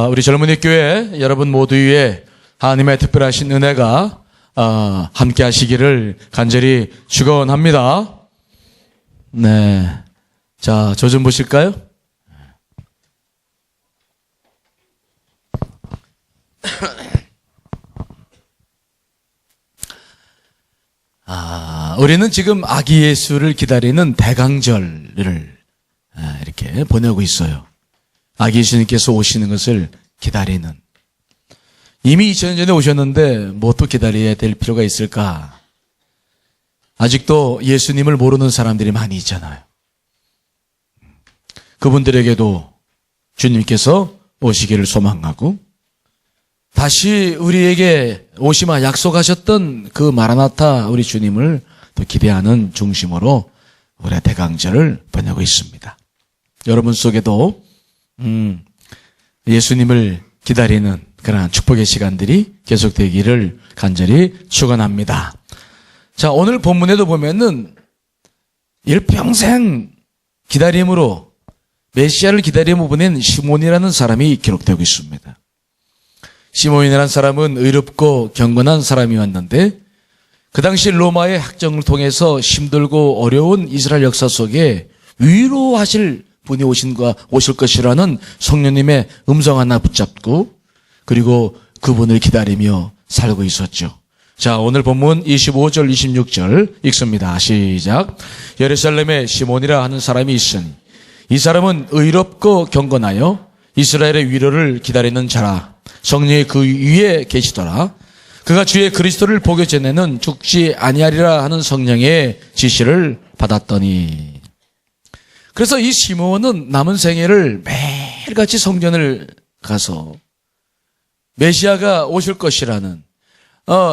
우리 젊은이 교회 여러분 모두 위에 하나님의 특별하신 은혜가 함께 하시기를 간절히 축원합니다. 네, 자, 저 좀 보실까요? 우리는 지금 아기 예수를 기다리는 대강절을 이렇게 보내고 있어요. 아기 예수님께서 오시는 것을 기다리는. 이미 2000년 전에 오셨는데 뭐 또 기다려야 될 필요가 있을까? 아직도 예수님을 모르는 사람들이 많이 있잖아요. 그분들에게도 주님께서 오시기를 소망하고 다시 우리에게 오시마 약속하셨던 그 마라나타 우리 주님을 또 기대하는 중심으로 올해 대강절을 보내고 있습니다. 여러분 속에도 예수님을 기다리는 그러한 축복의 시간들이 계속되기를 간절히 축원합니다. 자, 오늘 본문에도 보면은 일평생 기다림으로 메시아를 기다림으로 보낸 시몬이라는 사람이 기록되고 있습니다. 시몬이라는 사람은 의롭고 경건한 사람이었는데 그 당시 로마의 학정을 통해서 힘들고 어려운 이스라엘 역사 속에 위로하실 분이 오실 것이라는 성령님의 음성 하나 붙잡고 그리고 그분을 기다리며 살고 있었죠. 자, 오늘 본문 25절 26절 읽습니다. 시작. 예루살렘에 시몬이라 하는 사람이 있으니 이 사람은 의롭고 경건하여 이스라엘의 위로를 기다리는 자라. 성령이 그 위에 계시더라. 그가 주의 그리스도를 보기 전에는 죽지 아니하리라 하는 성령의 지시를 받았더니. 그래서 이 시몬은 남은 생애를 매일같이 성전을 가서 메시아가 오실 것이라는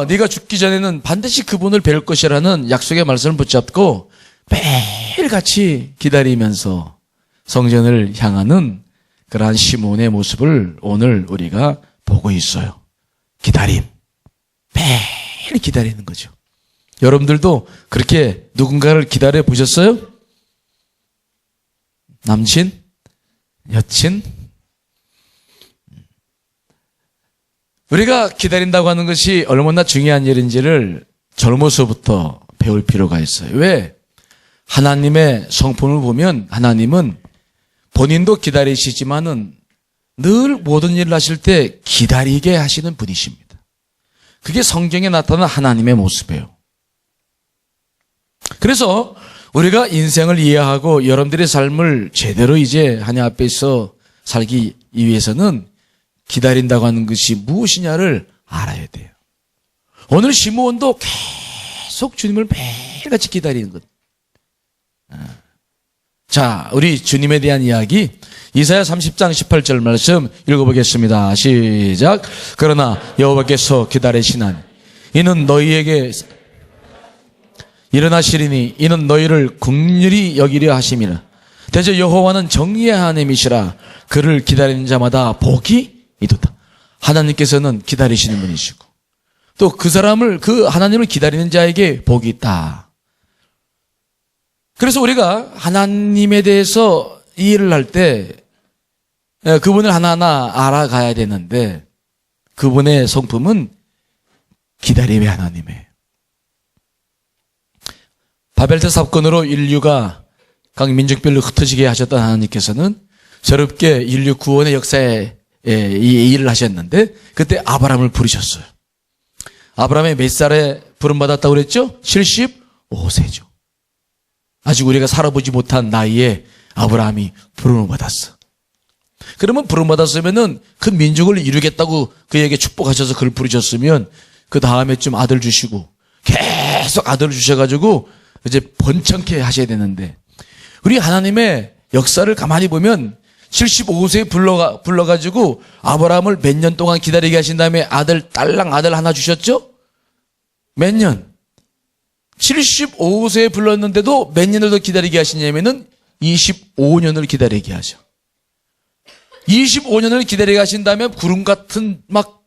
네가 죽기 전에는 반드시 그분을 뵐 것이라는 약속의 말씀을 붙잡고 매일같이 기다리면서 성전을 향하는 그러한 시몬의 모습을 오늘 우리가 보고 있어요. 기다림. 매일 기다리는 거죠. 여러분들도 그렇게 누군가를 기다려 보셨어요? 남친? 여친? 우리가 기다린다고 하는 것이 얼마나 중요한 일인지를 젊어서부터 배울 필요가 있어요. 왜? 하나님의 성품을 보면 하나님은 본인도 기다리시지만은 늘 모든 일을 하실 때 기다리게 하시는 분이십니다. 그게 성경에 나타난 하나님의 모습이에요. 그래서 우리가 인생을 이해하고 여러분들의 삶을 제대로 이제 하나님 앞에서 살기 위해서는 기다린다고 하는 것이 무엇이냐를 알아야 돼요. 오늘 시므온도 계속 주님을 매일같이 기다리는 것. 자, 우리 주님에 대한 이야기 이사야 30장 18절 말씀 읽어보겠습니다. 시작. 그러나 여호와께서 기다리시나니 이는 너희에게 일어나시리니 이는 너희를 긍휼히 여기려 하심이라. 대저 여호와는 정의의 하나님이시라. 그를 기다리는 자마다 복이 이도다. 하나님께서는 기다리시는 분이시고 또 그 사람을 그 하나님을 기다리는 자에게 복이 있다. 그래서 우리가 하나님에 대해서 이해를 할 때 그분을 하나하나 알아가야 되는데 그분의 성품은 기다림의 하나님이에요. 바벨탑 사건으로 인류가 각 민족별로 흩어지게 하셨던 하나님께서는 새롭게 인류 구원의 역사에 이 일을 하셨는데 그때 아브라함을 부르셨어요. 아브라함이 몇 살에 부름받았다고 그랬죠? 75세죠. 아직 우리가 살아보지 못한 나이에 아브라함이 부름을 받았어. 그러면 부름받았으면은 그 민족을 이루겠다고 그에게 축복하셔서 그를 부르셨으면 그 다음에쯤 아들 주시고 계속 아들을 주셔가지고 이제 번창케 하셔야 되는데 우리 하나님의 역사를 가만히 보면 75세에 불러가지고 아브라함을 몇 년 동안 기다리게 하신 다음에 딸랑 아들 하나 주셨죠? 몇 년? 75세에 불렀는데도 몇 년을 더 기다리게 하시냐면은 25년을 기다리게 하죠. 25년을 기다리게 하신 다음에 구름 같은 막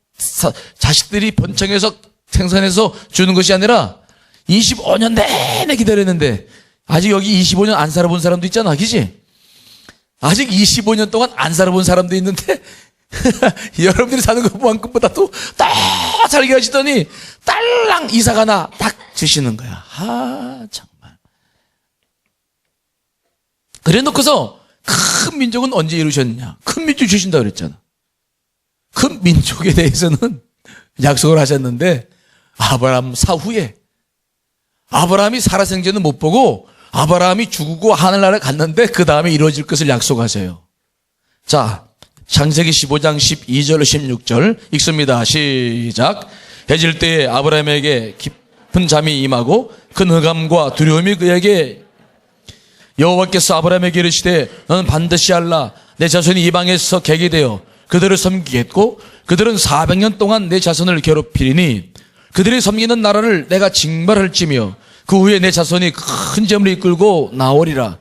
자식들이 번창해서 생산해서 주는 것이 아니라 25년 내내 기다렸는데 아직 여기 25년 안 살아본 사람도 있잖아. 그지? 아직 25년 동안 안 살아본 사람도 있는데 여러분들이 사는 것만큼보다도 딱 살게 하시더니 딸랑 이사가 나 딱 주시는 거야. 정말. 그래 놓고서 큰 민족은 언제 이루셨느냐? 큰 민족 주신다 그랬잖아. 큰 민족에 대해서는 약속을 하셨는데 아브라함 사후에 아브라함이 살아생전은 못 보고 아브라함이 죽고 하늘나라에 갔는데 그 다음에 이루어질 것을 약속하세요. 자, 창세기 15장 12절 16절 읽습니다. 시작. 해질 때에 아브라함에게 깊은 잠이 임하고 큰 흑암과 두려움이 그에게 여호와께서 아브라함에게 이르시되 너는 반드시 알라 내 자손이 이방에서 객이 되어 그들을 섬기겠고 그들은 400년 동안 내 자손을 괴롭히리니 그들이 섬기는 나라를 내가 징발할지며 그 후에 내 자손이 큰 재물을 이끌고 나오리라.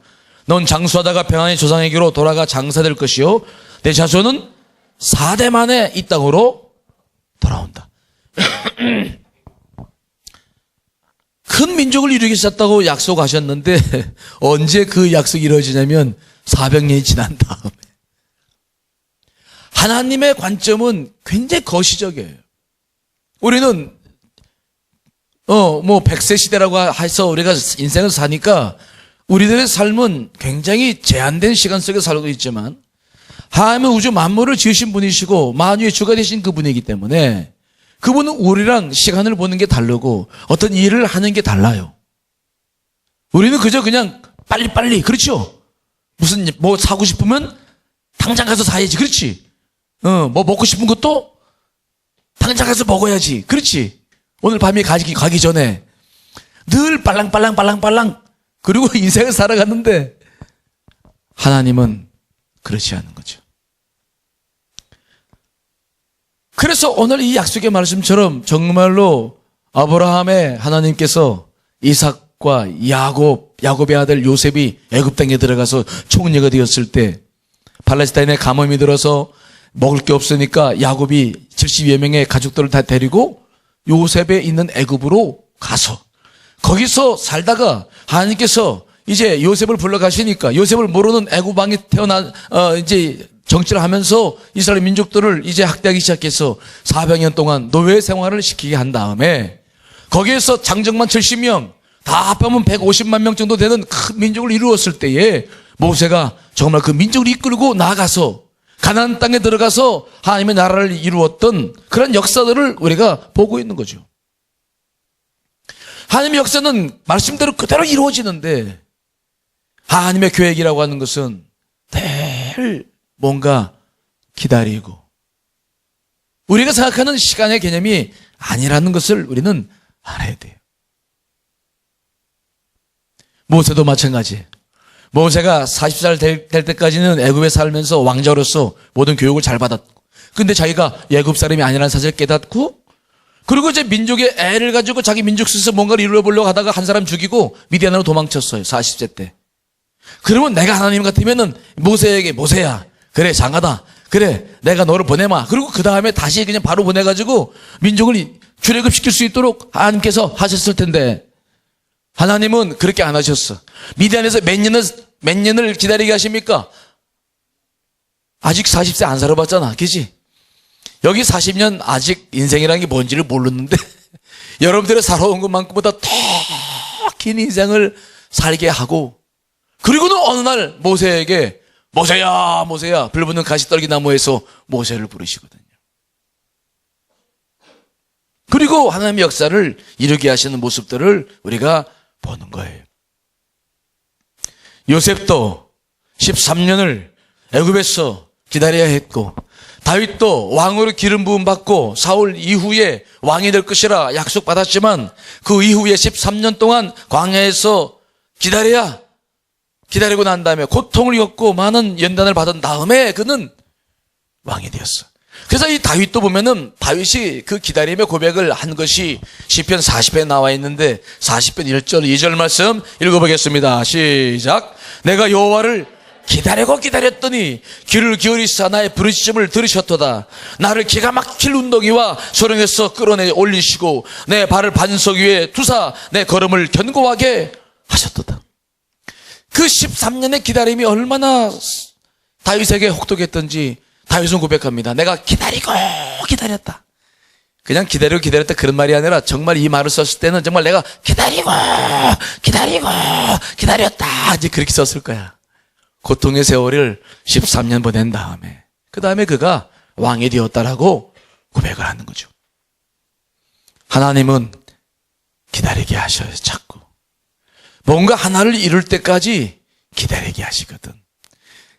넌 장수하다가 평안의 조상에게로 돌아가 장사될 것이요 내 자손은 4대 만에 이 땅으로 돌아온다. 큰 민족을 이루겠다고 약속하셨는데 언제 그 약속이 이루어지냐면 400년이 지난 다음에. 하나님의 관점은 굉장히 거시적이에요. 우리는 100세 시대라고 해서 우리가 인생을 사니까 우리들의 삶은 굉장히 제한된 시간 속에 살고 있지만 하나님은 우주 만물을 지으신 분이시고 만유의 주가 되신 그분이기 때문에 그분은 우리랑 시간을 보는 게 다르고 어떤 일을 하는 게 달라요. 우리는 그저 그냥 빨리빨리, 그렇죠? 무슨 뭐 사고 싶으면 당장 가서 사야지, 그렇지? 뭐 먹고 싶은 것도 당장 가서 먹어야지, 그렇지? 오늘 밤에 가기 전에 늘 빨랑빨랑 그리고 인생을 살아갔는데 하나님은 그렇지 않은 거죠. 그래서 오늘 이 약속의 말씀처럼 정말로 아브라함의 하나님께서 이삭과 야곱의 아들 요셉이 애굽 땅에 들어가서 총리가 되었을 때 팔레스타인에 가뭄이 들어서 먹을 게 없으니까 야곱이 70여 명의 가족들을 다 데리고 요셉에 있는 애굽으로 가서 거기서 살다가 하나님께서 이제 요셉을 불러가시니까 요셉을 모르는 애굽 왕이 이제 정치를 하면서 이스라엘 민족들을 이제 학대하기 시작해서 400년 동안 노예 생활을 시키게 한 다음에 거기에서 장정만 70명 다 합하면 150만 명 정도 되는 큰 민족을 이루었을 때에 모세가 정말 그 민족을 이끌고 나가서 가나안 땅에 들어가서 하나님의 나라를 이루었던 그런 역사들을 우리가 보고 있는 거죠. 하나님의 역사는 말씀대로 그대로 이루어지는데 하나님의 계획이라고 하는 것은 늘 뭔가 기다리고 우리가 생각하는 시간의 개념이 아니라는 것을 우리는 알아야 돼요. 모세도 마찬가지예요. 모세가 40살 될 때까지는 애굽에 살면서 왕자로서 모든 교육을 잘 받았고 근데 자기가 애굽 사람이 아니라는 사실을 깨닫고 그리고 이제 민족의 애를 가지고 자기 민족 스스로 뭔가를 이루어보려고 하다가 한 사람 죽이고 미디안으로 도망쳤어요. 40세 때. 그러면 내가 하나님 같으면은 모세에게 모세야 그래 장하다 그래 내가 너를 보내마 그리고 그 다음에 다시 그냥 바로 보내가지고 민족을 출애굽시킬 수 있도록 하나님께서 하셨을 텐데 하나님은 그렇게 안 하셨어. 미디안에서 몇 년을 기다리게 하십니까? 아직 40세 안 살아봤잖아, 그지? 여기 40년 아직 인생이라는 게 뭔지를 모르는데 여러분들이 살아온 것만큼보다 더 긴 인생을 살게 하고 그리고는 어느 날 모세에게 모세야 모세야 불붙는 가시떨기 나무에서 모세를 부르시거든요. 그리고 하나님의 역사를 이루게 하시는 모습들을 우리가 보는 거예요. 요셉도 13년을 애굽에서 기다려야 했고 다윗도 왕으로 기름 부음 받고 사울 이후에 왕이 될 것이라 약속받았지만 그 이후에 13년 동안 광야에서 기다리고 난 다음에 고통을 겪고 많은 연단을 받은 다음에 그는 왕이 되었어. 그래서 이 다윗도 보면은 다윗이 그 기다림의 고백을 한 것이 시편 40편에 나와 있는데 40편 1절 2절 말씀 읽어보겠습니다. 시작. 내가 여호와를 기다렸더니 귀를 기울이사 나의 부르짖음을 들으셨도다. 나를 기가 막힐 운동이와 소령에서 끌어내 올리시고 내 발을 반석 위에 두사 내 걸음을 견고하게 하셨도다. 그 13년의 기다림이 얼마나 다윗에게 혹독했던지 다윗은 고백합니다. 내가 기다리고 기다렸다. 그냥 기다리고 기다렸다 그런 말이 아니라 정말 이 말을 썼을 때는 정말 내가 기다리고 기다렸다 이제 그렇게 썼을 거야. 고통의 세월을 13년 보낸 다음에 그 다음에 그가 왕이 되었다라고 고백을 하는 거죠. 하나님은 기다리게 하셔요. 자꾸 뭔가 하나를 이룰 때까지 기다리게 하시거든.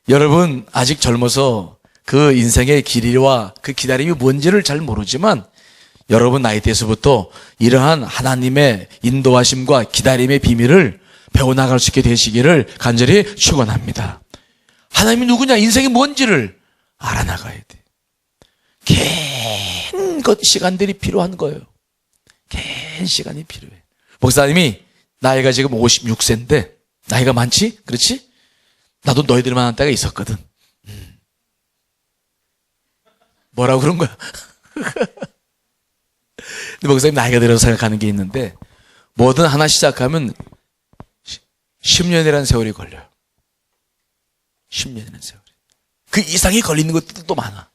여러분 아직 젊어서 그 인생의 길이와 그 기다림이 뭔지를 잘 모르지만 여러분 나이대에서부터 이러한 하나님의 인도하심과 기다림의 비밀을 배워나갈 수 있게 되시기를 간절히 축원합니다. 하나님이 누구냐, 인생이 뭔지를 알아나가야 돼. 긴 시간들이 필요한 거예요. 긴 시간이 필요해. 목사님이 나이가 지금 56세인데 나이가 많지? 그렇지? 나도 너희들만한 때가 있었거든. 뭐라고 그런 거야? 근데 목사님 나이가 들어서 생각하는 게 있는데 뭐든 하나 시작하면 10년이라는 세월이 걸려요. 10년이라는 세월이. 그 이상이 걸리는 것들도 많아.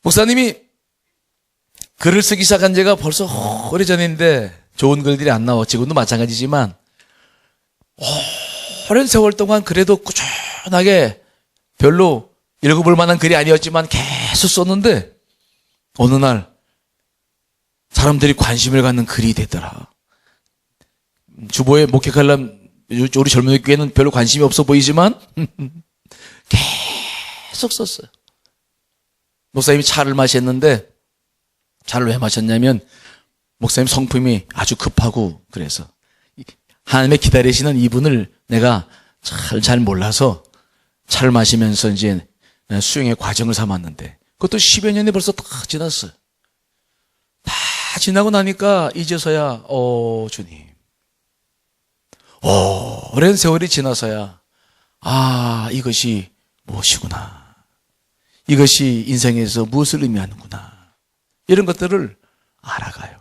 목사님이 글을 쓰기 시작한 지가 벌써 오래전인데 좋은 글들이 안 나와. 지금도 마찬가지지만 오랜 세월 동안 그래도 꾸준하게 별로 읽어볼 만한 글이 아니었지만 계속 썼는데 어느 날 사람들이 관심을 갖는 글이 되더라. 주보에 목회하려면 우리 젊은 교회는 별로 관심이 없어 보이지만 계속 썼어요. 목사님이 차를 마셨는데 차를 왜 마셨냐면 목사님 성품이 아주 급하고 그래서 하나님의 기다리시는 이분을 내가 잘 몰라서 차를 마시면서 이제 수용의 과정을 삼았는데 그것도 10여 년이 벌써 다 지났어요. 다 지나고 나니까 이제서야 주님 오랜 세월이 지나서야 이것이 무엇이구나, 이것이 인생에서 무엇을 의미하는구나, 이런 것들을 알아가요.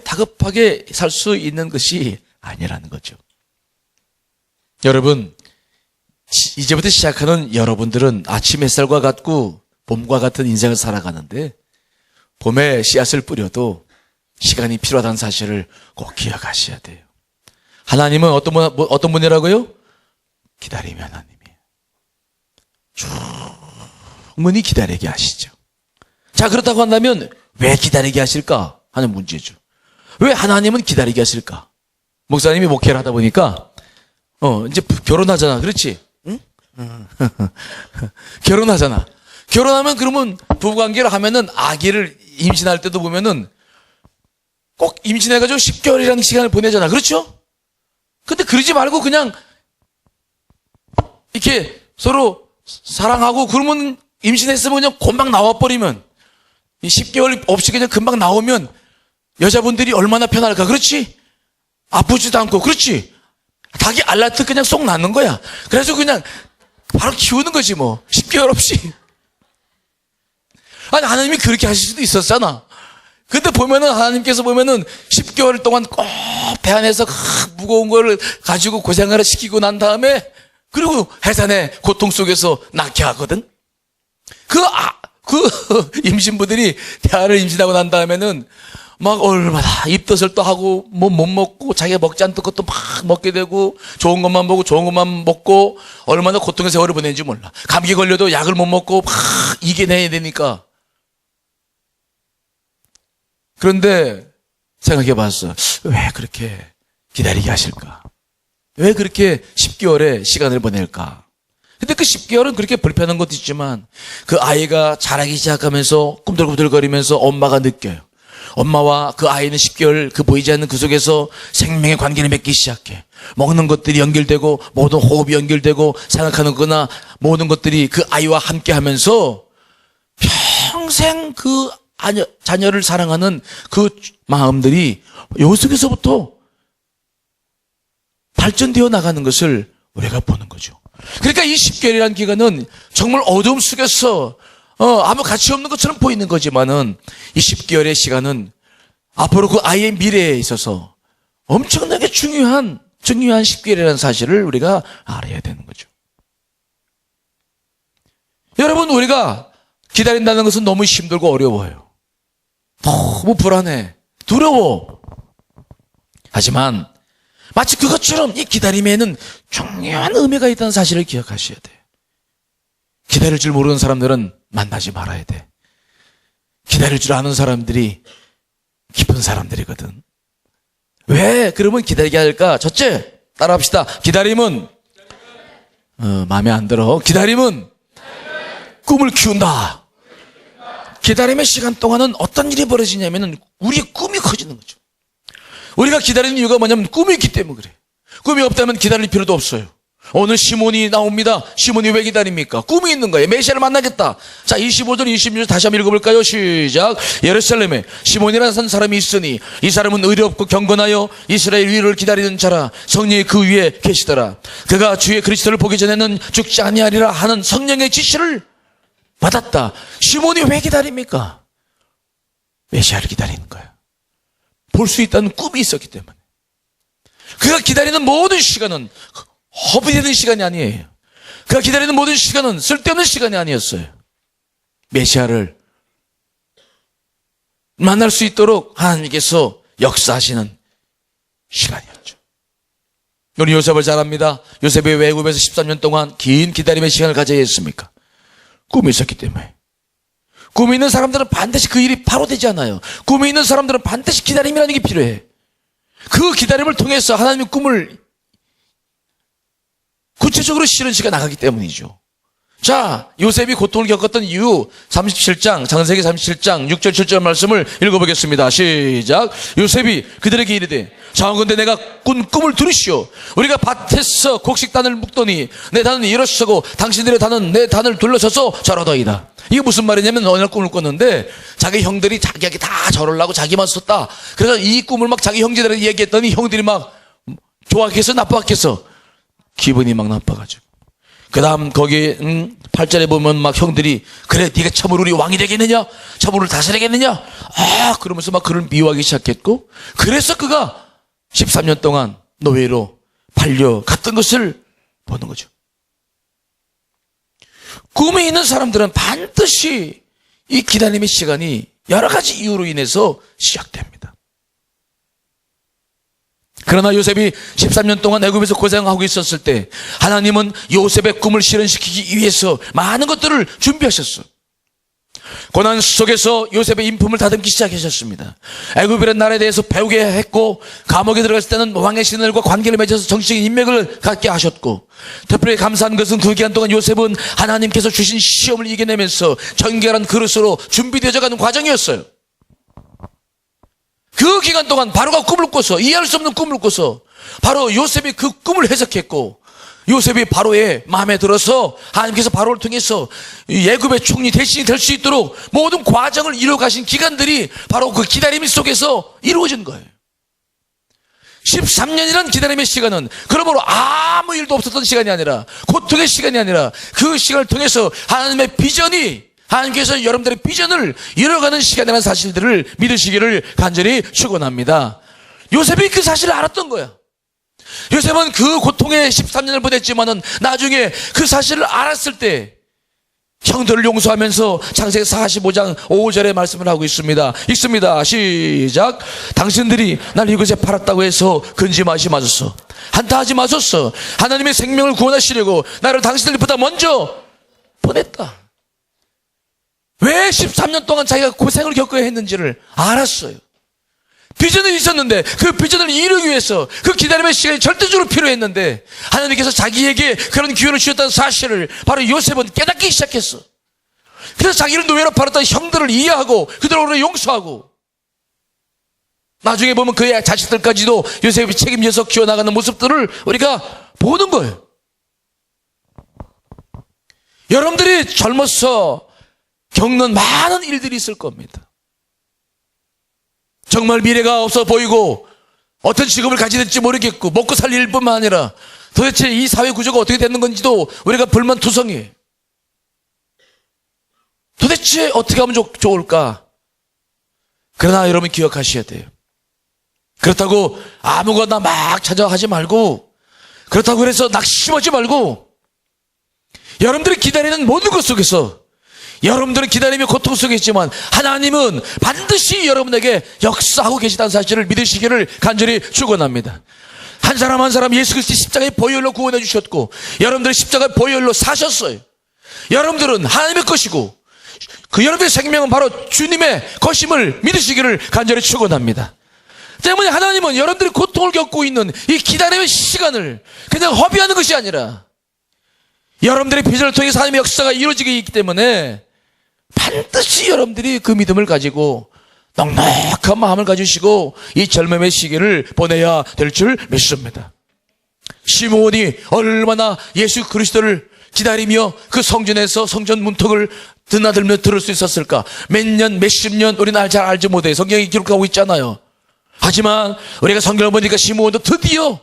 다급하게 살 수 있는 것이 아니라는 거죠. 여러분, 이제부터 시작하는 여러분들은 아침 햇살과 같고 봄과 같은 인생을 살아가는데 봄에 씨앗을 뿌려도 시간이 필요하다는 사실을 꼭 기억하셔야 돼요. 하나님은 어떤 분이라고요? 기다림의 하나님이에요. 충분히 기다리게 하시죠. 자, 그렇다고 한다면 왜 기다리게 하실까 하는 문제죠. 왜 하나님은 기다리게 하실까? 목사님이 목회를 하다 보니까 이제 결혼하잖아. 그렇지? 응? 결혼하잖아. 결혼하면 그러면 부부관계를 하면은 아기를 임신할 때도 보면은 꼭 임신해가지고 10개월이라는 시간을 보내잖아. 그렇죠? 근데 그러지 말고 그냥 이렇게 서로 사랑하고 그러면 임신했으면 그냥 금방 나와버리면 10개월 없이 그냥 금방 나오면 여자분들이 얼마나 편할까. 그렇지? 아프지도 않고. 그렇지? 닭이 알라트 그냥 쏙 낳는 거야. 그래서 그냥 바로 키우는 거지 뭐. 10개월 없이. 아니 하나님이 그렇게 하실 수도 있었잖아. 근데 보면은 하나님께서 보면은 10개월 동안 꼭 배 안에서 무거운 거를 가지고 고생을 시키고 난 다음에 그리고 해산의 고통 속에서 낳게 하거든. 그 임신부들이 태아를 임신하고 난 다음에는 막 얼마나 입덧을 또 하고 뭐 못 먹고 자기가 먹지 않던 것도 막 먹게 되고 좋은 것만 보고 좋은 것만 먹고 얼마나 고통의 세월을 보내는지 몰라. 감기 걸려도 약을 못 먹고 막 이겨내야 되니까. 그런데 생각해 봤어. 왜 그렇게 기다리게 하실까? 왜 그렇게 10개월의 시간을 보낼까? 근데 그 10개월은 그렇게 불편한 것도 있지만 그 아이가 자라기 시작하면서 꿈틀꿈틀거리면서 엄마가 느껴요. 엄마와 그 아이는 10개월 그 보이지 않는 그 속에서 생명의 관계를 맺기 시작해. 먹는 것들이 연결되고 모든 호흡이 연결되고 생각하는 거나 모든 것들이 그 아이와 함께 하면서 평생 그 자녀를 사랑하는 그 마음들이 요 속에서부터 발전되어 나가는 것을 우리가 보는 거죠. 그러니까 이 10개월이라는 기간은 정말 어둠 속에서 아무 가치 없는 것처럼 보이는 거지만은 이 10개월의 시간은 앞으로 그 아이의 미래에 있어서 엄청나게 중요한 중요한 10개월이라는 사실을 우리가 알아야 되는 거죠. 여러분, 우리가 기다린다는 것은 너무 힘들고 어려워요. 너무 불안해, 두려워. 하지만 마치 그것처럼 이 기다림에는 중요한 의미가 있다는 사실을 기억하셔야 돼요. 기다릴 줄 모르는 사람들은 만나지 말아야 돼. 기다릴 줄 아는 사람들이 기쁜 사람들이거든. 왜 그러면 기다리게 할까? 첫째, 따라합시다. 기다림은 마음에 안 들어. 기다림은 꿈을 키운다. 기다림의 시간 동안은 어떤 일이 벌어지냐면은 우리의 꿈이 커지는 거죠. 우리가 기다리는 이유가 뭐냐면 꿈이 있기 때문에 그래. 꿈이 없다면 기다릴 필요도 없어요. 오늘 시몬이 나옵니다. 시몬이 왜 기다립니까? 꿈이 있는 거예요. 메시아를 만나겠다. 자, 25절, 26절 다시 한번 읽어볼까요? 시작. 예루살렘에 시몬이라는 사람이 있으니 이 사람은 의롭고 경건하여 이스라엘 위를 기다리는 자라. 성령이 그 위에 계시더라. 그가 주의 그리스도를 보기 전에는 죽지 아니하리라 하는 성령의 지시를 받았다. 시몬이 왜 기다립니까? 메시아를 기다리는 거야. 볼 수 있다는 꿈이 있었기 때문에. 그가 기다리는 모든 시간은 허비되는 시간이 아니에요. 그가 기다리는 모든 시간은 쓸데없는 시간이 아니었어요. 메시아를 만날 수 있도록 하나님께서 역사하시는 시간이었죠. 우리 요셉을 잘 압니다. 요셉이 왜 애굽에서 13년 동안 긴 기다림의 시간을 가져야 했습니까? 꿈이 있었기 때문에. 꿈이 있는 사람들은 반드시 그 일이 바로 되지 않아요. 꿈이 있는 사람들은 반드시 기다림이라는 게 필요해. 그 기다림을 통해서 하나님의 꿈을 구체적으로 실현시켜 나가기 때문이죠. 자, 요셉이 고통을 겪었던 이유 37장, 창세기 37장 6절 7절 말씀을 읽어보겠습니다. 시작. 요셉이 그들에게 이르되 장군대 내가 꾼 꿈을 들으시오. 우리가 밭에서 곡식단을 묶더니 내 단은 일어서고 당신들의 단은 내 단을 둘러서서 절하더이다. 이게 무슨 말이냐면 어느 날 꿈을 꿨는데 자기 형들이 자기에게 다 절하려고 자기만 썼다. 그래서 이 꿈을 막 자기 형제들에게 얘기했더니 형들이 막 좋아하겠어 나빠하겠어? 기분이 막 나빠가지고. 그 다음 거기 8절에 보면 막 형들이 그래 네가 참으로 우리 왕이 되겠느냐? 참으로 다스리겠느냐? 아 그러면서 막 그를 미워하기 시작했고, 그래서 그가 13년 동안 노예로 팔려갔던 것을 보는 거죠. 꿈이 있는 사람들은 반드시 이 기다림의 시간이 여러 가지 이유로 인해서 시작됩니다. 그러나 요셉이 13년 동안 애굽에서 고생하고 있었을 때 하나님은 요셉의 꿈을 실현시키기 위해서 많은 것들을 준비하셨어. 고난 속에서 요셉의 인품을 다듬기 시작하셨습니다. 애굽이라는 나라에 대해서 배우게 했고, 감옥에 들어갔을 때는 왕의 신들과 관계를 맺어서 정치적인 인맥을 갖게 하셨고, 특별히 감사한 것은 그 기간 동안 요셉은 하나님께서 주신 시험을 이겨내면서 정결한 그릇으로 준비되어져 가는 과정이었어요. 그 기간 동안 바로가 꿈을 꿔서, 이해할 수 없는 꿈을 꿔서 바로 요셉이 그 꿈을 해석했고, 요셉이 바로의 마음에 들어서 하나님께서 바로를 통해서 애굽의 총리 대신이 될 수 있도록 모든 과정을 이루어가신 기간들이 바로 그 기다림 속에서 이루어진 거예요. 13년이라는 기다림의 시간은 그러므로 아무 일도 없었던 시간이 아니라, 고통의 시간이 아니라, 그 시간을 통해서 하나님의 비전이, 하나님께서 여러분들의 비전을 이뤄가는 시간이라는 사실들을 믿으시기를 간절히 축원합니다. 요셉이 그 사실을 알았던 거야. 요셉은 그 고통의 13년을 보냈지만은 나중에 그 사실을 알았을 때 형들을 용서하면서 창세기 45장 5절의 말씀을 하고 있습니다. 읽습니다. 시작. 당신들이 날 이곳에 팔았다고 해서 근심하지 마소서. 한타하지 마소서. 하나님의 생명을 구원하시려고 나를 당신들보다 먼저 보냈다. 왜 13년 동안 자기가 고생을 겪어야 했는지를 알았어요. 비전은 있었는데 그 비전을 이루기 위해서 그 기다림의 시간이 절대적으로 필요했는데 하나님께서 자기에게 그런 기회를 주셨다는 사실을 바로 요셉은 깨닫기 시작했어. 그래서 자기를 노예로 팔았던 형들을 이해하고 그들을 용서하고, 나중에 보면 그의 자식들까지도 요셉이 책임져서 키워나가는 모습들을 우리가 보는 거예요. 여러분들이 젊어서 겪는 많은 일들이 있을 겁니다. 정말 미래가 없어 보이고 어떤 직업을 가지게 될지 모르겠고 먹고 살 일뿐만 아니라 도대체 이 사회 구조가 어떻게 되는 건지도 우리가 불만투성이에요. 도대체 어떻게 하면 좋을까? 그러나 여러분 기억하셔야 돼요. 그렇다고 아무거나 막 찾아하지 말고, 그렇다고 해서 낙심하지 말고, 여러분들이 기다리는 모든 것 속에서, 여러분들은 기다리며 고통 속에 있지만 하나님은 반드시 여러분에게 역사하고 계시다는 사실을 믿으시기를 간절히 축원합니다. 한 사람 한 사람 예수 그리스도의 십자가의 보혈로 구원해 주셨고, 여러분들의 십자가의 보혈로 사셨어요. 여러분들은 하나님의 것이고, 그 여러분의 생명은 바로 주님의 것임을 믿으시기를 간절히 축원합니다. 때문에 하나님은 여러분들이 고통을 겪고 있는 이 기다림의 시간을 그냥 허비하는 것이 아니라, 여러분들의 비전을 통해서 하나님의 역사가 이루어지게 있기 때문에 반드시 여러분들이 그 믿음을 가지고 넉넉한 마음을 가지시고 이 젊음의 시기를 보내야 될 줄 믿습니다. 시므온이 얼마나 예수 그리스도를 기다리며 그 성전에서 성전 문턱을 드나들며 들을 수 있었을까? 몇 년, 몇십 년 우리는 잘 알지 못해요. 성경이 기록하고 있잖아요. 하지만 우리가 성경을 보니까 시므온도 드디어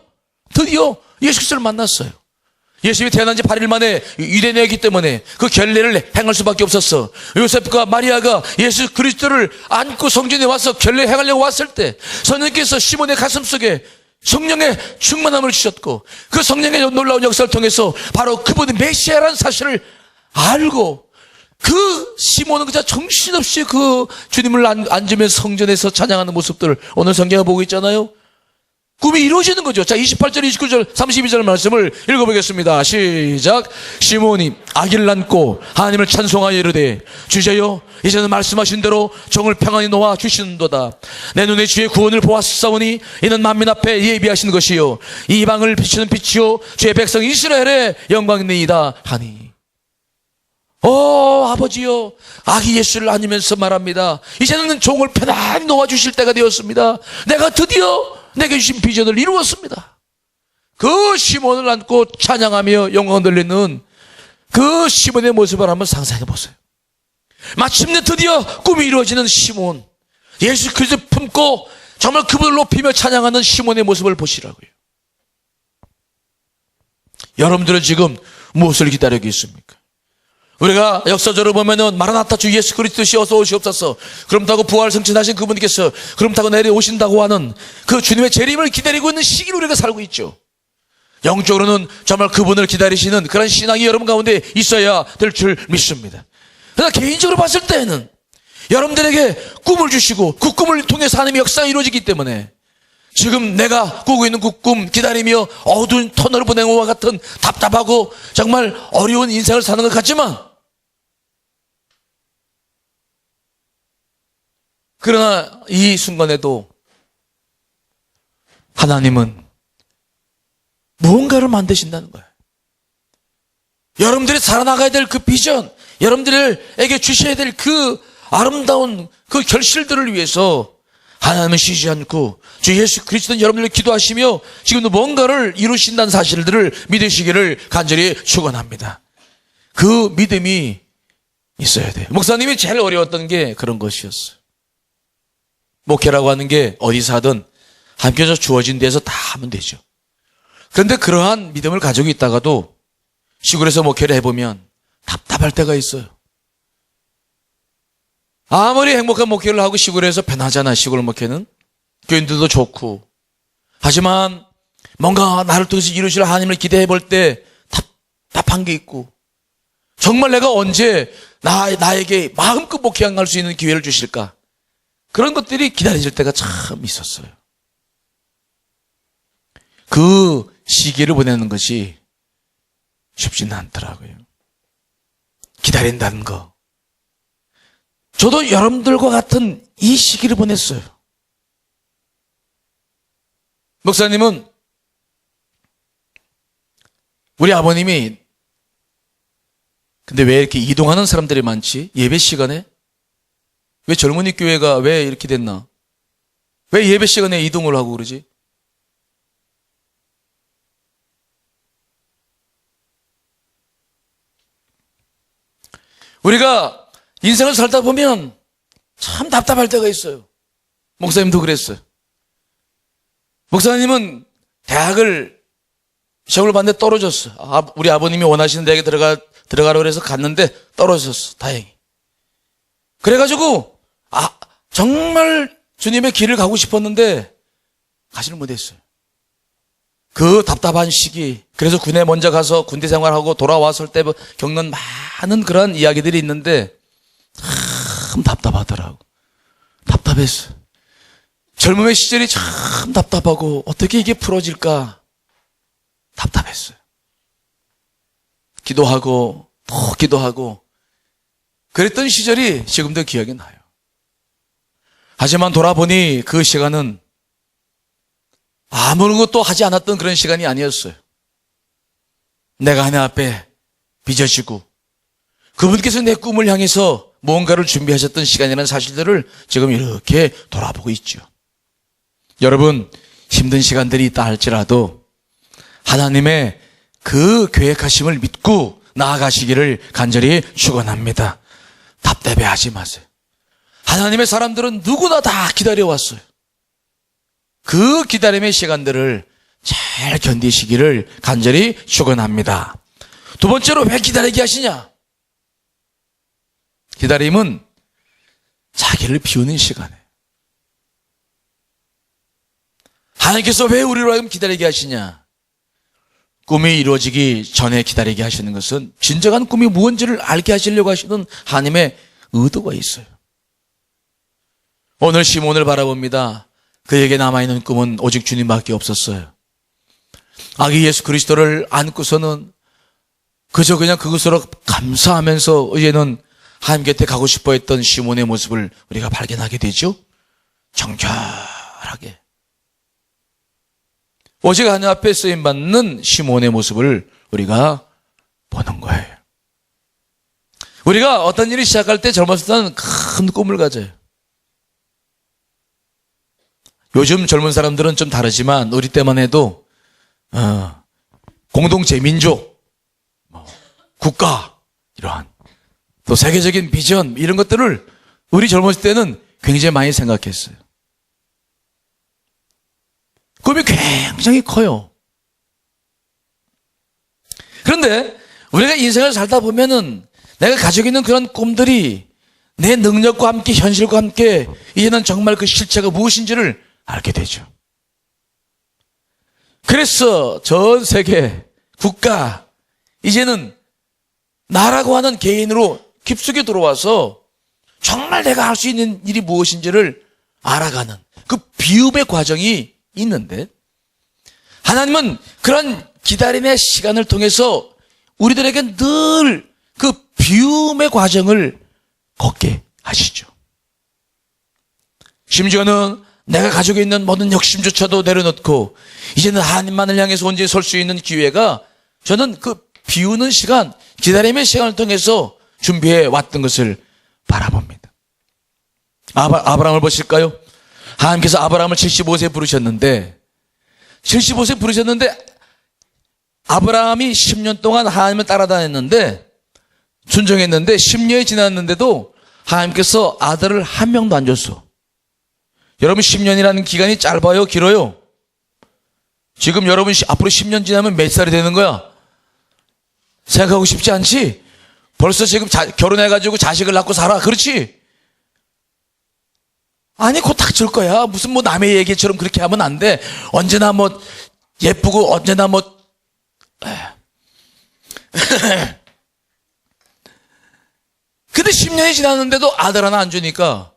예수 그리스도를 만났어요. 예수님이 태어난 지 8일 만에 유대인이기 때문에 그 결례를 행할 수밖에 없었어. 요셉과 마리아가 예수 그리스도를 안고 성전에 와서 결례 행하려고 왔을 때 성령께서 시몬의 가슴 속에 성령의 충만함을 주셨고, 그 성령의 놀라운 역사를 통해서 바로 그분이 메시아라는 사실을 알고, 그 시몬은 그저 정신없이 그 주님을 앉으면서 성전에서 찬양하는 모습들을 오늘 성경에 보고 있잖아요. 꿈이 이루어지는 거죠. 자, 28절, 29절, 32절 말씀을 읽어보겠습니다. 시작. 시몬이 아기를 낳고 하나님을 찬송하여 이르되, 주제여, 이제는 말씀하신 대로 종을 평안히 놓아 주시는도다. 내 눈에 주의 구원을 보았사오니 이는 만민 앞에 예비하신 것이요 이방을 비추는 빛이요 주의 백성 이스라엘의 영광이니이다 하니. 아버지여, 아기 예수를 안으면서 말합니다. 이제는 종을 편안히 놓아 주실 때가 되었습니다. 내가 드디어 내게 주신 비전을 이루었습니다. 그 시몬을 안고 찬양하며 영광을 돌리는 그 시몬의 모습을 한번 상상해 보세요. 마침내 드디어 꿈이 이루어지는 시몬, 예수 그리스도 품고 정말 그분을 높이며 찬양하는 시몬의 모습을 보시라고요. 여러분들은 지금 무엇을 기다리고 있습니까? 우리가 역사적으로 보면은 마라나타 주 예수 그리스도시 어서 오시옵소서, 그렇다고 부활 승천하신 그분께서 그렇다고 내려오신다고 하는 그 주님의 재림을 기다리고 있는 시기를 우리가 살고 있죠. 영적으로는 정말 그분을 기다리시는 그런 신앙이 여러분 가운데 있어야 될 줄 믿습니다. 그러나 개인적으로 봤을 때는 여러분들에게 꿈을 주시고 그 꿈을 통해서 하나님의 역사가 이루어지기 때문에 지금 내가 꾸고 있는 그 꿈 기다리며 어두운 터널을 보내는 것과 같은 답답하고 정말 어려운 인생을 사는 것 같지만, 그러나 이 순간에도 하나님은 무언가를 만드신다는 거예요. 여러분들이 살아나가야 될 그 비전, 여러분들에게 주셔야 될 그 아름다운 그 결실들을 위해서 하나님은 쉬지 않고 주 예수 그리스도는 여러분들을 기도하시며 지금도 뭔가를 이루신다는 사실들을 믿으시기를 간절히 축원합니다. 그 믿음이 있어야 돼요. 목사님이 제일 어려웠던 게 그런 것이었어요. 목회라고 하는 게 어디서 하든 함께서 주어진 데서 다 하면 되죠. 그런데 그러한 믿음을 가지고 있다가도 시골에서 목회를 해보면 답답할 때가 있어요. 아무리 행복한 목회를 하고 시골에서 편하잖아. 시골 목회는 교인들도 좋고. 하지만 뭔가 나를 통해서 이루실 하나님을 기대해 볼 때 답답한 게 있고, 정말 내가 언제 나에게 마음껏 목회할 수 있는 기회를 주실까, 그런 것들이 기다려질 때가 참 있었어요. 그 시기를 보내는 것이 쉽지는 않더라고요. 기다린다는 거. 저도 여러분들과 같은 이 시기를 보냈어요. 목사님은 우리 아버님이, 근데 왜 이렇게 이동하는 사람들이 많지? 예배 시간에? 왜 젊은이 교회가 왜 이렇게 됐나? 왜 예배 시간에 이동을 하고 그러지? 우리가 인생을 살다 보면 참 답답할 때가 있어요. 목사님도 그랬어요. 목사님은 대학을 시험을 봤는데 떨어졌어. 우리 아버님이 원하시는 대학에 들어가라고 해서 갔는데 떨어졌어. 다행히. 그래가지고 정말 주님의 길을 가고 싶었는데 가지를 못했어요. 그 답답한 시기, 그래서 군에 먼저 가서 군대 생활하고 돌아왔을 때 겪는 많은 그런 이야기들이 있는데 참 답답하더라고. 답답했어요. 젊음의 시절이 참 답답하고 어떻게 이게 풀어질까 답답했어요. 기도하고 또 기도하고 그랬던 시절이 지금도 기억이 나요. 하지만 돌아보니 그 시간은 아무것도 하지 않았던 그런 시간이 아니었어요. 내가 하나님 앞에 빚어지고 그분께서 내 꿈을 향해서 무언가를 준비하셨던 시간이라는 사실들을 지금 이렇게 돌아보고 있죠. 여러분, 힘든 시간들이 있다 할지라도 하나님의 그 계획하심을 믿고 나아가시기를 간절히 축원합니다. 답답해하지 마세요. 하나님의 사람들은 누구나 다 기다려왔어요. 그 기다림의 시간들을 잘 견디시기를 간절히 축원합니다. 두 번째로 왜 기다리게 하시냐? 기다림은 자기를 비우는 시간이에요. 하나님께서 왜 우리로 하여금 기다리게 하시냐? 꿈이 이루어지기 전에 기다리게 하시는 것은 진정한 꿈이 무엇인지를 알게 하시려고 하시는 하나님의 의도가 있어요. 오늘 시몬을 바라봅니다. 그에게 남아있는 꿈은 오직 주님밖에 없었어요. 아기 예수 그리스도를 안고서는 그저 그냥 그것으로 감사하면서 이제는 하나님 곁에 가고 싶어 했던 시몬의 모습을 우리가 발견하게 되죠. 정결하게. 오직 하나님 앞에 쓰임받는 시몬의 모습을 우리가 보는 거예요. 우리가 어떤 일을 시작할 때 젊었을 때는 큰 꿈을 가져요. 요즘 젊은 사람들은 좀 다르지만 우리 때만 해도 공동체, 민족, 국가 이러한 또 세계적인 비전 이런 것들을 우리 젊었을 때는 굉장히 많이 생각했어요. 꿈이 굉장히 커요. 그런데 우리가 인생을 살다 보면은 내가 가지고 있는 그런 꿈들이 내 능력과 함께 현실과 함께 이제는 정말 그 실체가 무엇인지를 알게 되죠. 그래서 전 세계 국가 이제는 나라고 하는 개인으로 깊숙이 들어와서 정말 내가 할 수 있는 일이 무엇인지를 알아가는 그 비움의 과정이 있는데 하나님은 그런 기다림의 시간을 통해서 우리들에게 늘 그 비움의 과정을 걷게 하시죠. 심지어는 내가 가지고 있는 모든 욕심조차도 내려놓고 이제는 하나님만을 향해서 온전히 설 수 있는 기회가 저는 그 비우는 시간, 기다림의 시간을 통해서 준비해 왔던 것을 바라봅니다. 아브라함을 보실까요? 하나님께서 아브라함을 75세 부르셨는데 75세 부르셨는데 아브라함이 10년 동안 하나님을 따라다녔는데 순종했는데 10년이 지났는데도 하나님께서 아들을 한 명도 안 줬어. 여러분 10년이라는 기간이 짧아요? 길어요? 지금 여러분 앞으로 10년 지나면 몇 살이 되는 거야? 생각하고 싶지 않지? 벌써 지금 결혼해가지고 자식을 낳고 살아. 그렇지? 아니 곧 닥칠 거야. 무슨 뭐 남의 얘기처럼 그렇게 하면 안 돼. 언제나 뭐 예쁘고 언제나 뭐 근데 10년이 지났는데도 아들 하나 안 주니까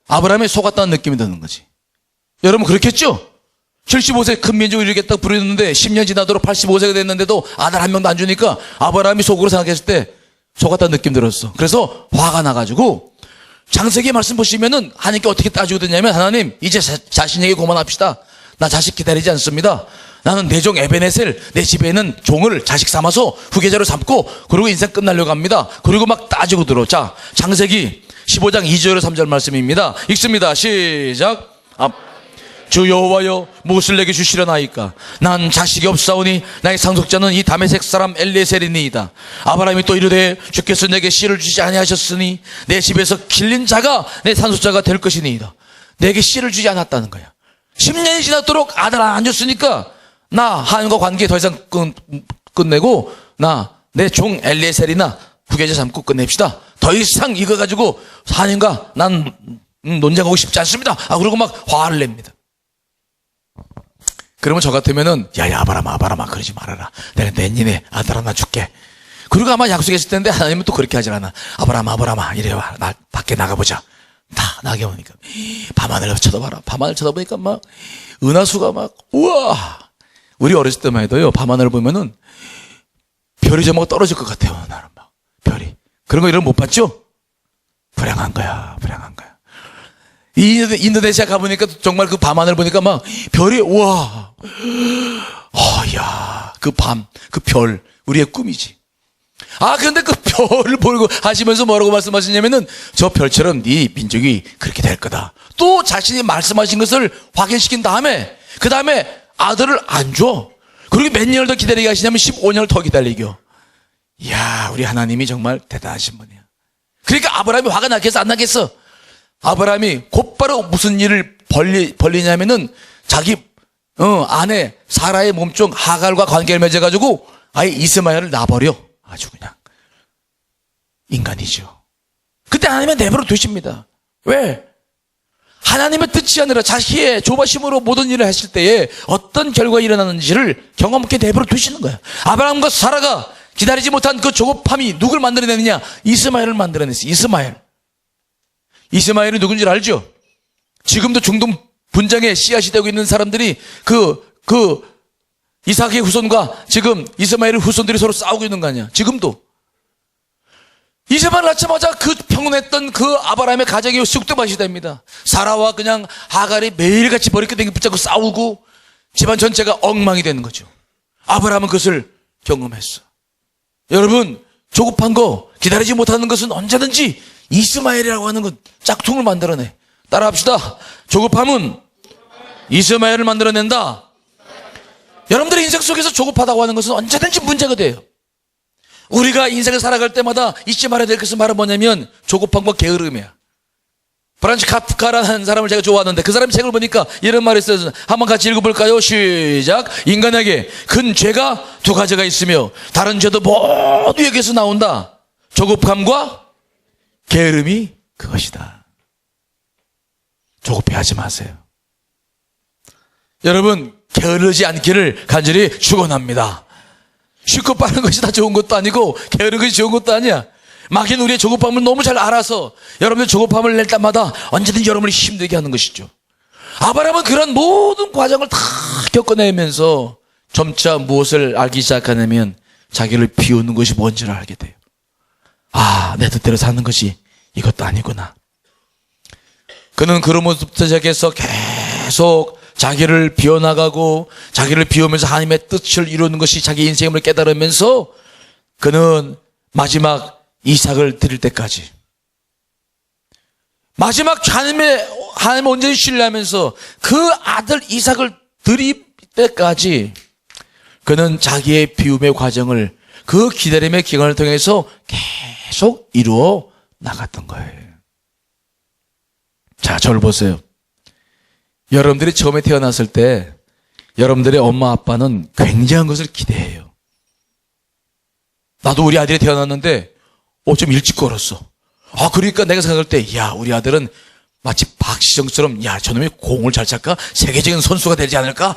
아브라함이 속았다는 느낌이 드는 거지. 여러분 그렇겠죠? 75세 큰 민족을 이루겠다고 부르는데 10년 지나도록 85세가 됐는데도 아들 한 명도 안 주니까 아브라함이 속으로 생각했을 때 속았다는 느낌 들었어. 그래서 화가 나가지고 창세기 말씀 보시면은 하나님께 어떻게 따지고 듣냐면 하나님 이제 자신에게 고만합시다. 나 자식 기다리지 않습니다. 나는 내 종 에베네셀 내 집에 있는 종을 자식 삼아서 후계자로 삼고 그리고 인생 끝나려고 합니다. 그리고 막 따지고 들어. 자, 창세기 15장 2절 3절 말씀입니다. 읽습니다. 시작. 주 여호와여 무엇을 내게 주시려나이까? 난 자식이 없사오니 나의 상속자는 이 다메섹 사람 엘리에셀이니이다. 아브라함이 또 이르되 주께서 내게 씨를 주지 아니하셨으니 내 집에서 길린 자가 내 상속자가 될 것이니이다. 내게 씨를 주지 않았다는 거야. 10년이 지났도록 아들 안 줬으니까 나 하나님과 관계 더 이상 끝내고 나 내 종 엘리에셀이나 후계자 삼고 끝냅시다. 더 이상 이거 가지고 하나님과 난 논쟁하고 싶지 않습니다. 그러고 막 화를 냅니다. 그러면 저 같으면은, 야, 아바라마, 그러지 말아라. 내가 내년에 아들 하나 줄게. 그리고 아마 약속했을 텐데, 하나님은 또 그렇게 하질 않아. 아바라마, 이래와. 밖에 나가보자. 다 나게 오니까. 밤하늘을 쳐다봐라. 밤하늘 쳐다보니까 막, 은하수가 막, 우와! 우리 어렸을 때만 해도요, 밤하늘을 보면은, 별이 저마가 떨어질 것 같아요. 나는 막, 별이. 그런 거 이런 못 봤죠? 불행한 거야. 인도네시아 가보니까 정말 그 밤하늘 보니까 막 별이, 우와. 야, 그 밤, 그 별, 우리의 꿈이지. 그런데 그 별을 보고 하시면서 뭐라고 말씀하시냐면은, 저 별처럼 네 민족이 그렇게 될 거다. 또 자신이 말씀하신 것을 확인시킨 다음에, 그 다음에 아들을 안 줘. 그리고 몇 년을 더 기다리게 하시냐면 15년을 더 기다리겨. 이야, 우리 하나님이 정말 대단하신 분이야. 그러니까 아브라함이 화가 나겠어, 안 나겠어? 아브라함이 곧바로 무슨 일을 벌리냐면은 자기 아내 사라의 몸종 하갈과 관계를 맺어가지고 아예 이스마엘을 놔버려. 아주 그냥 인간이죠. 그때 하나님은 내버려 두십니다. 왜? 하나님의 뜻이 아니라 자기의 조바심으로 모든 일을 했을 때에 어떤 결과가 일어나는지를 경험케 내버려 두시는 거야. 아브라함과 사라가 기다리지 못한 그 조급함이 누굴 만들어내느냐? 이스마엘을 만들어냈어. 이스마엘이 누군지 알죠? 지금도 중동 분쟁의 씨앗이 되고 있는 사람들이 이삭의 후손과 지금 이스마엘의 후손들이 서로 싸우고 있는 거 아니야? 지금도. 이스마엘 낳자마자 그 평온했던 그 아브라함의 가정이 쑥대밭이 됩니다. 사라와 그냥 하갈이 매일같이 머리끄댕이 붙잡고 싸우고 집안 전체가 엉망이 되는 거죠. 아브라함은 그것을 경험했어. 여러분, 조급한 거, 기다리지 못하는 것은 언제든지 이스마엘이라고 하는 건 짝퉁을 만들어내. 따라합시다. 조급함은 이스마엘을 만들어낸다. 여러분들의 인생 속에서 조급하다고 하는 것은 언제든지 문제가 돼요. 우리가 인생을 살아갈 때마다 잊지 말아야 될 것은 바로 뭐냐면 조급함과 게으름이야. 프란츠 카프카라는 사람을 제가 좋아하는데 그 사람 책을 보니까 이런 말이 있어요. 한번 같이 읽어볼까요? 시작. 인간에게 큰 죄가 두 가지가 있으며 다른 죄도 모두 여기서 나온다. 조급함과 게으름이 그것이다. 조급해하지 마세요. 여러분, 게으르지 않기를 간절히 축원합니다. 쉽고 빠른 것이 다 좋은 것도 아니고 게으른 것이 좋은 것도 아니야. 마귀는 우리의 조급함을 너무 잘 알아서 여러분들 조급함을 낼 때마다 언제든지 여러분을 힘들게 하는 것이죠. 아브라함은 그런 모든 과정을 다 겪어내면서 점차 무엇을 알기 시작하냐면 자기를 비우는 것이 뭔지를 알게 돼요. 내 뜻대로 사는 것이 이것도 아니구나. 그는 그러면서부터 시작해서 계속 자기를 비워나가고 자기를 비우면서 하나님의 뜻을 이루는 것이 자기 인생임을 깨달으면서 그는 마지막 이삭을 드릴 때까지 마지막 하나님을 온전히 신뢰하면서 그 아들 이삭을 드릴 때까지 그는 자기의 비움의 과정을 그 기다림의 기간을 통해서 계속 이루어 나갔던 거예요. 자, 저를 보세요. 여러분들이 처음에 태어났을 때 여러분들의 엄마 아빠는 굉장한 것을 기대해요. 나도 우리 아들이 태어났는데 좀 일찍 걸었어. 그러니까 내가 생각할 때 우리 아들은 마치 박시정처럼 저놈이 공을 잘 찰까? 세계적인 선수가 되지 않을까?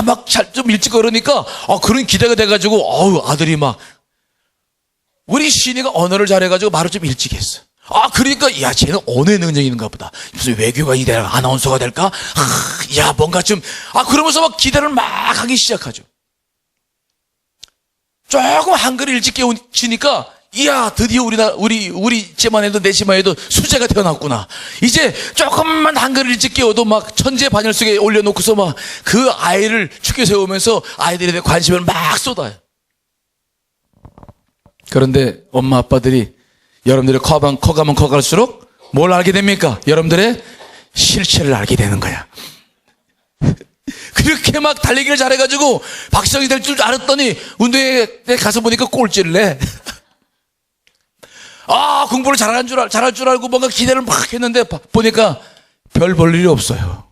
막 좀 일찍 걸으니까 그런 기대가 돼가지고 아들이 막 우리 시인이가 언어를 잘해가지고 말을 좀 일찍 했어. 그러니까 쟤는 언어의 능력이 있는가 보다. 무슨 외교관이 되나 아나운서가 될까? 뭔가 좀 그러면서 막 기대를 막 하기 시작하죠. 조금 한글을 일찍 깨우치니까 드디어 우리 집안에도 내 집안에도 수재가 태어났구나. 이제 조금만 한글을 일찍 깨워도 막 천재 반열 속에 올려놓고서 막 그 아이를 축켜 세우면서 아이들에 대해 관심을 막 쏟아요. 그런데 엄마 아빠들이 여러분들의 커가면 커갈수록 뭘 알게 됩니까? 여러분들의 실체를 알게 되는 거야. 그렇게 막 달리기를 잘해가지고 박시성이 될 줄 알았더니 운동회 가서 보니까 꼴찌를 내. 공부를 잘할 줄 알고 뭔가 기대를 막 했는데 보니까 별 볼 일이 없어요.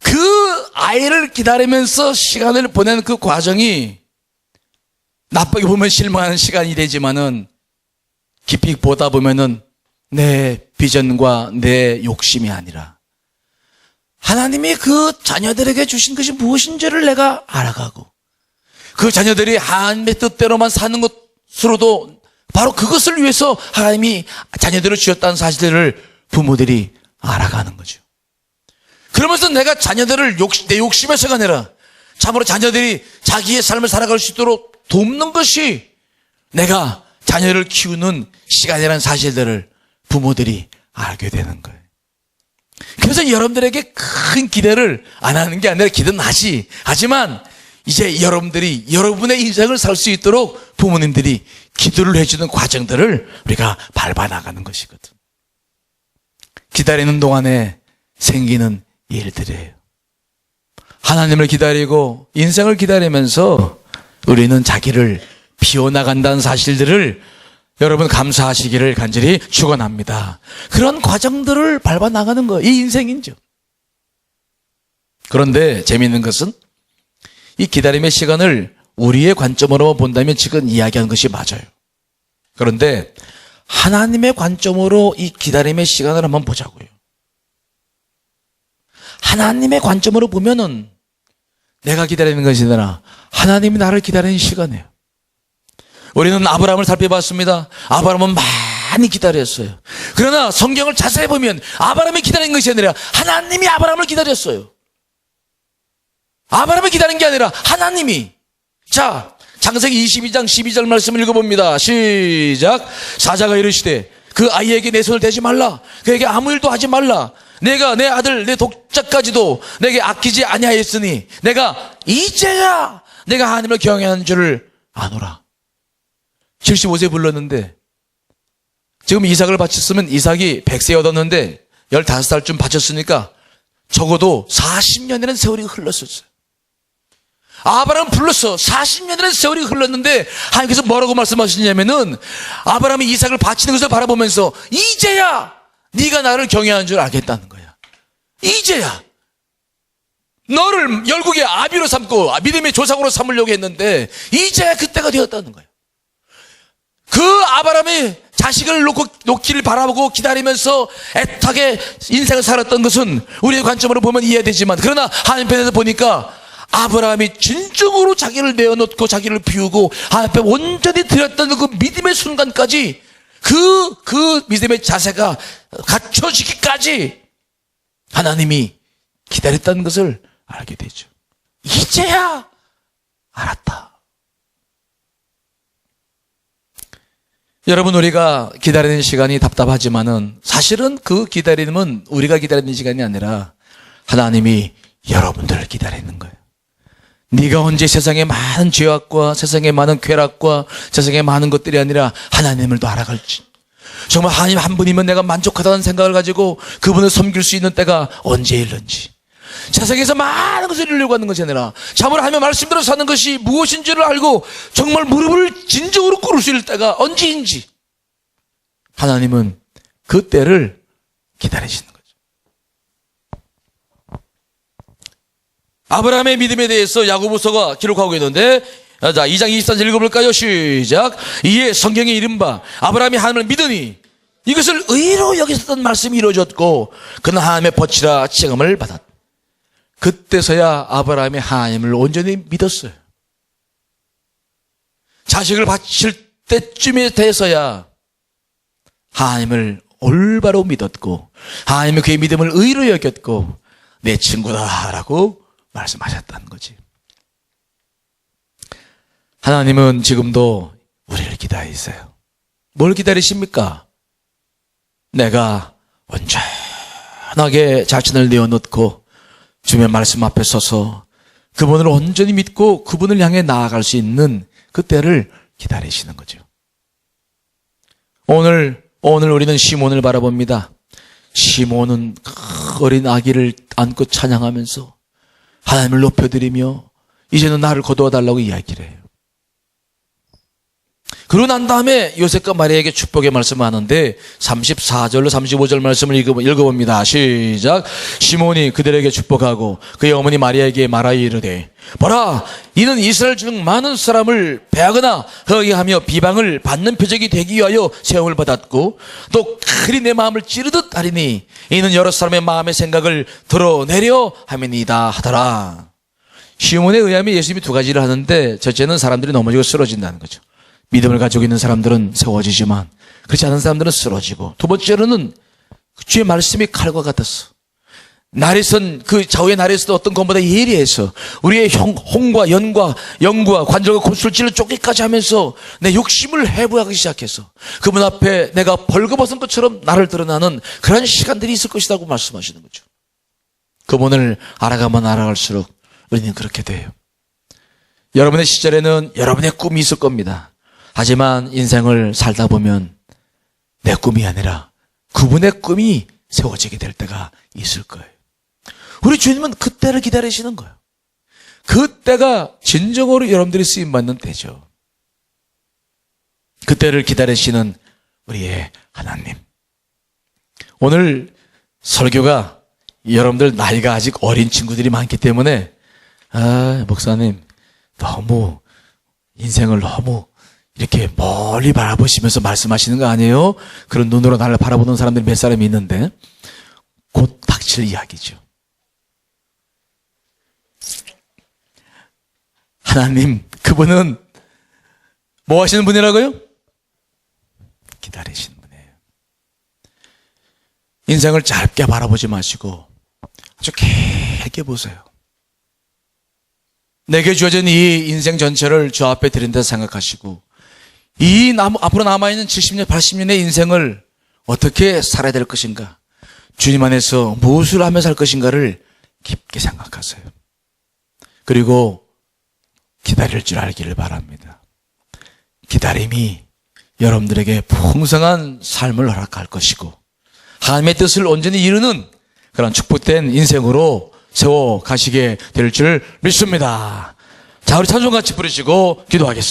그 아이를 기다리면서 시간을 보내는 그 과정이 나쁘게 보면 실망하는 시간이 되지만은 깊이 보다 보면은 내 비전과 내 욕심이 아니라 하나님이 그 자녀들에게 주신 것이 무엇인지를 내가 알아가고 그 자녀들이 하나님의 뜻대로만 사는 것으로도 바로 그것을 위해서 하나님이 자녀들을 주셨다는 사실을 부모들이 알아가는 거죠. 그러면서 내가 자녀들을 내 욕심에서가 아니라 참으로 자녀들이 자기의 삶을 살아갈 수 있도록 돕는 것이 내가 자녀를 키우는 시간이라는 사실들을 부모들이 알게 되는 거예요. 그래서 여러분들에게 큰 기대를 안 하는 게 아니라 기대는 하지만 이제 여러분들이 여러분의 인생을 살 수 있도록 부모님들이 기도를 해주는 과정들을 우리가 밟아나가는 것이거든. 기다리는 동안에 생기는 일들이에요. 하나님을 기다리고 인생을 기다리면서 우리는 자기를 비워나간다는 사실들을 여러분 감사하시기를 간절히 축원합니다. 그런 과정들을 밟아나가는 거, 이 인생이죠. 그런데 재미있는 것은 이 기다림의 시간을 우리의 관점으로 본다면 지금 이야기하는 것이 맞아요. 그런데 하나님의 관점으로 이 기다림의 시간을 한번 보자고요. 하나님의 관점으로 보면은 내가 기다리는 것이 아니라 하나님이 나를 기다리는 시간이에요. 우리는 아브라함을 살펴봤습니다. 아브라함은 많이 기다렸어요. 그러나 성경을 자세히 보면 아브라함이 기다린 것이 아니라 하나님이 아브라함을 기다렸어요. 아브라함이 기다린 게 아니라 하나님이. 자, 창세기 22장 12절 말씀을 읽어봅니다. 시작. 사자가 이르시되 그 아이에게 내 손을 대지 말라. 그에게 아무 일도 하지 말라. 내가 내 아들 내 독자까지도 내게 아끼지 아니하였으니 내가 이제야 내가 하나님을 경외하는 줄을 아노라. 75세 불렀는데 지금 이삭을 바쳤으면 이삭이 100세 얻었는데 15살쯤 바쳤으니까 적어도 40년이라는 세월이 흘렀었어요. 아브라함 불렀어. 40년이라는 세월이 흘렀는데 하나님께서 뭐라고 말씀하시냐면은 아브라함이 이삭을 바치는 것을 바라보면서 이제야 네가 나를 경외하는 줄 알겠다는 거야. 이제야 너를 열국의 아비로 삼고 믿음의 조상으로 삼으려고 했는데 이제야 그때가 되었다는 거야. 그 아브라함이 자식을 놓기를 바라보고 기다리면서 애타게 인생을 살았던 것은 우리의 관점으로 보면 이해되지만 그러나 하나님 편에서 보니까 아브라함이 진정으로 자기를 내어놓고 자기를 비우고 하나님 앞에 온전히 드렸던 그 믿음의 순간까지 그 믿음의 자세가 갖춰지기까지 하나님이 기다렸다는 것을 알게 되죠. 이제야 알았다. 여러분, 우리가 기다리는 시간이 답답하지만은 사실은 그 기다림은 우리가 기다리는 시간이 아니라 하나님이 여러분들을 기다리는 거예요. 네가 언제 세상의 많은 죄악과 세상의 많은 쾌락과 세상의 많은 것들이 아니라 하나님을 더 알아갈지, 정말 하나님 한 분이면 내가 만족하다는 생각을 가지고 그분을 섬길 수 있는 때가 언제일런지, 세상에서 많은 것을 이루려고 하는 것이 아니라 참으로 하나님의 말씀대로 사는 것이 무엇인지를 알고 정말 무릎을 진정으로 꿇을 수 있을 때가 언제인지 하나님은 그 때를 기다리시는 거죠. 아브라함의 믿음에 대해서 야고보서가 기록하고 있는데, 자, 2장 24절 읽어볼까요? 시작. 이에 성경에 이른바 아브라함이 하나님을 믿으니 이것을 의로 여기셨던 말씀이 이루어졌고 그는 하나님의 벗이라 칭함을 받았다. 그때서야 아브라함이 하나님을 온전히 믿었어요. 자식을 바칠 때쯤에 돼서야 하나님을 올바로 믿었고 하나님이 그의 믿음을 의로 여겼고 내 친구다라고 말씀하셨다는 거지. 하나님은 지금도 우리를 기다리세요. 뭘 기다리십니까? 내가 온전하게 자신을 내어놓고 주님의 말씀 앞에 서서 그분을 온전히 믿고 그분을 향해 나아갈 수 있는 그때를 기다리시는 거죠. 오늘 우리는 시몬을 바라봅니다. 시몬은 어린 아기를 안고 찬양하면서 하나님을 높여드리며 이제는 나를 거두어 달라고 이야기를 해요. 그러고 난 다음에 요셉과 마리아에게 축복의 말씀을 하는데 34절로 35절 말씀을 읽어봅니다. 시작. 시몬이 그들에게 축복하고 그의 어머니 마리아에게 말하여 이르되 보라, 이는 이스라엘 중 많은 사람을 배하거나 허위하며 비방을 받는 표적이 되기 위하여 세움을 받았고 또 칼이 내 마음을 찌르듯 하리니 이는 여러 사람의 마음의 생각을 드러내려 함이니이다 하더라. 시몬에 의하면 예수님이 두 가지를 하는데, 첫째는 사람들이 넘어지고 쓰러진다는 거죠. 믿음을 가지고 있는 사람들은 세워지지만 그렇지 않은 사람들은 쓰러지고, 두 번째로는 주의 말씀이 칼과 같았어. 날에선 그 좌우의 날에서도 어떤 것보다 예리해서 우리의 홍과 연과 영과 관절과 골수를 찔러 쫓기까지 하면서 내 욕심을 해부하기 시작해서 그분 앞에 내가 벌거벗은 것처럼 나를 드러나는 그런 시간들이 있을 것이라고 말씀하시는 거죠. 그분을 알아가면 알아갈수록 우리는 그렇게 돼요. 여러분의 시절에는 여러분의 꿈이 있을 겁니다. 하지만 인생을 살다 보면 내 꿈이 아니라 그분의 꿈이 세워지게 될 때가 있을 거예요. 우리 주님은 그때를 기다리시는 거예요. 그때가 진정으로 여러분들이 쓰임받는 때죠. 그때를 기다리시는 우리의 하나님. 오늘 설교가 여러분들 나이가 아직 어린 친구들이 많기 때문에 목사님 너무 인생을 너무 이렇게 멀리 바라보시면서 말씀하시는 거 아니에요? 그런 눈으로 나를 바라보는 사람들이 몇 사람이 있는데 곧 닥칠 이야기죠. 하나님, 그분은 뭐 하시는 분이라고요? 기다리시는 분이에요. 인생을 짧게 바라보지 마시고 아주 길게 보세요. 내게 주어진 이 인생 전체를 주 앞에 드린다 생각하시고 이 앞으로 남아있는 70년, 80년의 인생을 어떻게 살아야 될 것인가, 주님 안에서 무엇을 하며 살 것인가를 깊게 생각하세요. 그리고 기다릴 줄 알기를 바랍니다. 기다림이 여러분들에게 풍성한 삶을 허락할 것이고 하나님의 뜻을 온전히 이루는 그런 축복된 인생으로 세워 가시게 될 줄 믿습니다. 자, 우리 찬송 같이 부르시고 기도하겠습니다.